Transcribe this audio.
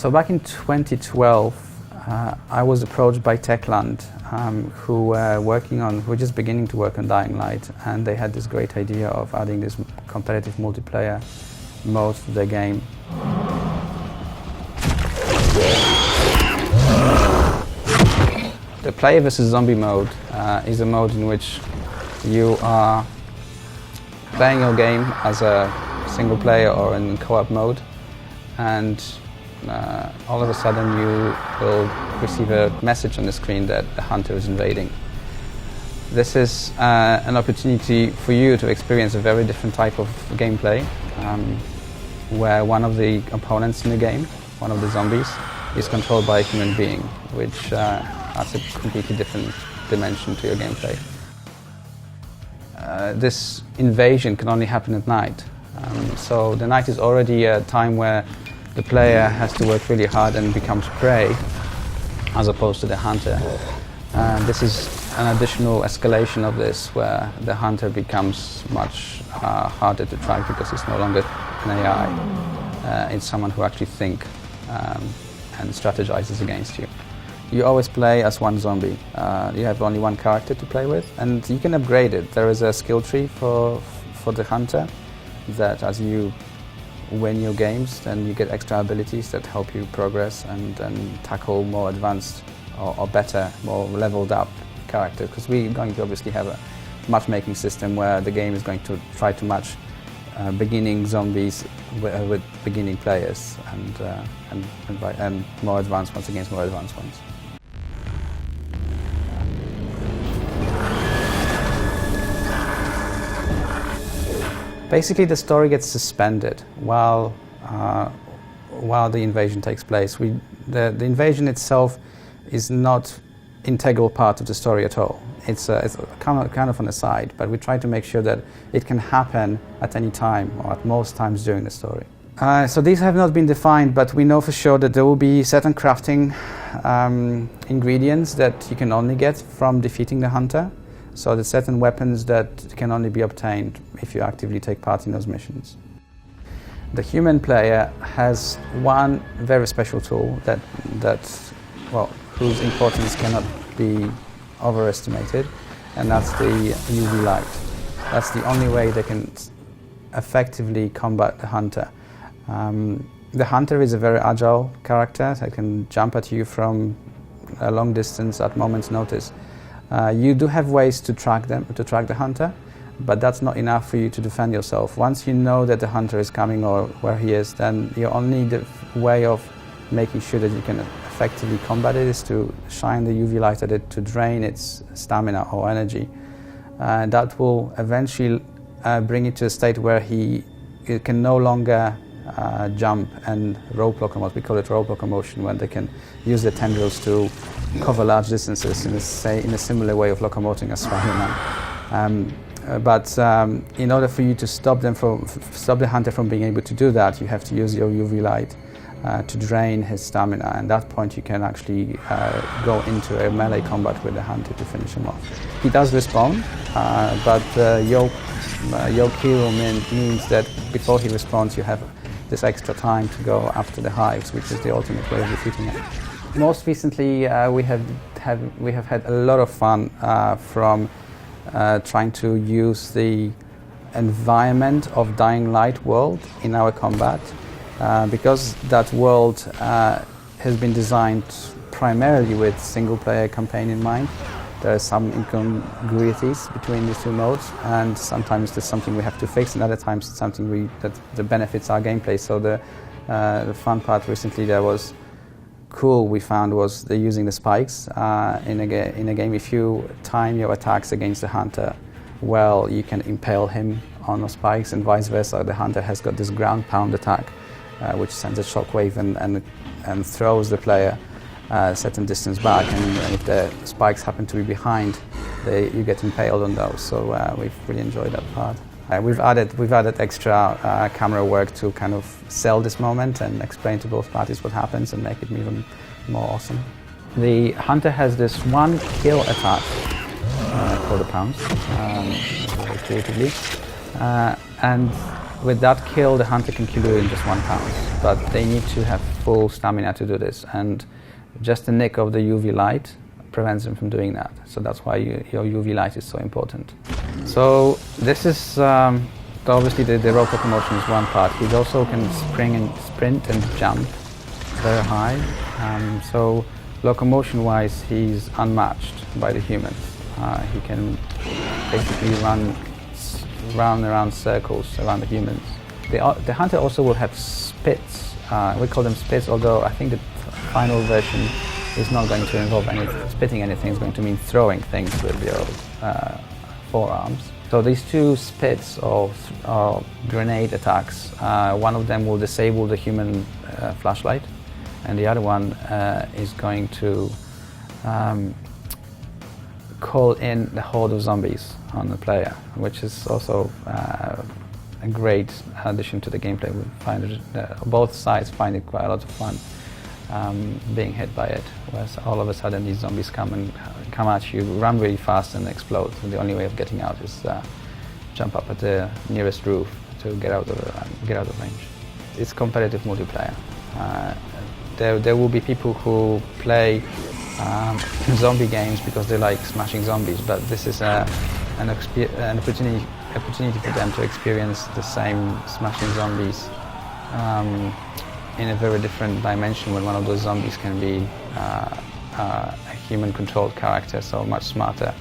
So back in 2012, I was approached by Techland, who were just beginning to work on Dying Light, and they had this great idea of adding this competitive multiplayer mode to the game. The player versus zombie mode is a mode in which you are playing your game as a single player or in co-op mode, and all of a sudden you will receive a message on the screen that the hunter is invading. This is an opportunity for you to experience a very different type of gameplay, where one of the opponents in the game, one of the zombies, is controlled by a human being, which adds a completely different dimension to your gameplay. This invasion can only happen at night, so the night is already a time where the player has to work really hard and becomes prey, as opposed to the hunter. This is an additional escalation of this, where the hunter becomes much harder to track because it's no longer an AI. It's someone who actually thinks and strategizes against you. You always play as one zombie. You have only one character to play with, and you can upgrade it. There is a skill tree for the hunter that as you win your games, then you get extra abilities that help you progress and tackle more advanced or better, more leveled up characters. Because we're going to obviously have a matchmaking system where the game is going to try to match beginning zombies with beginning players and more advanced ones against more advanced ones. Basically, the story gets suspended while the invasion takes place. The invasion itself is not integral part of the story at all. It's kind of on the side, but we try to make sure that it can happen at any time or at most times during the story. So these have not been defined, but we know for sure that there will be certain crafting ingredients that you can only get from defeating the hunter. So there's certain weapons that can only be obtained if you actively take part in those missions. The human player has one very special tool whose importance cannot be overestimated, and that's the UV light. That's the only way they can effectively combat the hunter. The hunter is a very agile character that can jump at you from a long distance at moment's notice. You do have ways to track the hunter, but that's not enough for you to defend yourself. Once you know that the hunter is coming or where he is, then your only way of making sure that you can effectively combat it is to shine the UV light at it to drain its stamina or energy. That will eventually bring it to a state where it can no longer jump and rope locomote. We call it rope locomotion, when they can use the tendrils to cover large distances in a similar way of locomoting as Spider-Man. But in order for you to stop the hunter from being able to do that, you have to use your UV light to drain his stamina, and at that point you can actually go into a melee combat with the hunter to finish him off. He does respawn, but your kill means that before he respawns you have this extra time to go after the hives, which is the ultimate way of defeating it. Most recently, we have had a lot of fun from trying to use the environment of Dying Light world in our combat, because that world has been designed primarily with single-player campaign in mind. There are some incongruities between these two modes, and sometimes there's something we have to fix, and other times it's something that benefits our gameplay. So the fun part recently that was cool we found was using the spikes in a game. If you time your attacks against the hunter well, you can impale him on the spikes, and vice versa. The hunter has got this ground pound attack, which sends a shockwave and throws the player a certain distance back, and if the spikes happen to be behind, you get impaled on those. So we've really enjoyed that part. We've added extra camera work to kind of sell this moment and explain to both parties what happens and make it even more awesome. The hunter has this one kill attack called a pounce, very creatively, and with that kill, the hunter can kill you in just 1 pounce, but they need to have full stamina to do this, and just the nick of the UV light prevents them from doing that. So that's why your UV light is so important. So this is obviously the rope locomotion is one part. He also can sprint and jump very high. So locomotion-wise, he's unmatched by the humans. He can basically run around circles around the humans. The hunter also will have spits. We call them spits, although I think the final version is not going to involve spitting anything. It's going to mean throwing things with your forearms. So these 2 spits of grenade attacks, one of them will disable the human flashlight, and the other one is going to call in the horde of zombies on the player, which is also a great addition to the gameplay. We find both sides find it quite a lot of fun being hit by it, where all of a sudden these zombies come at you, run really fast and explode. So the only way of getting out is jump up at the nearest roof to get out of range. It's competitive multiplayer. There will be people who play zombie games because they like smashing zombies, but this is an opportunity for them to experience the same smashing zombies in a very different dimension, when one of those zombies can be a human-controlled character, so much smarter.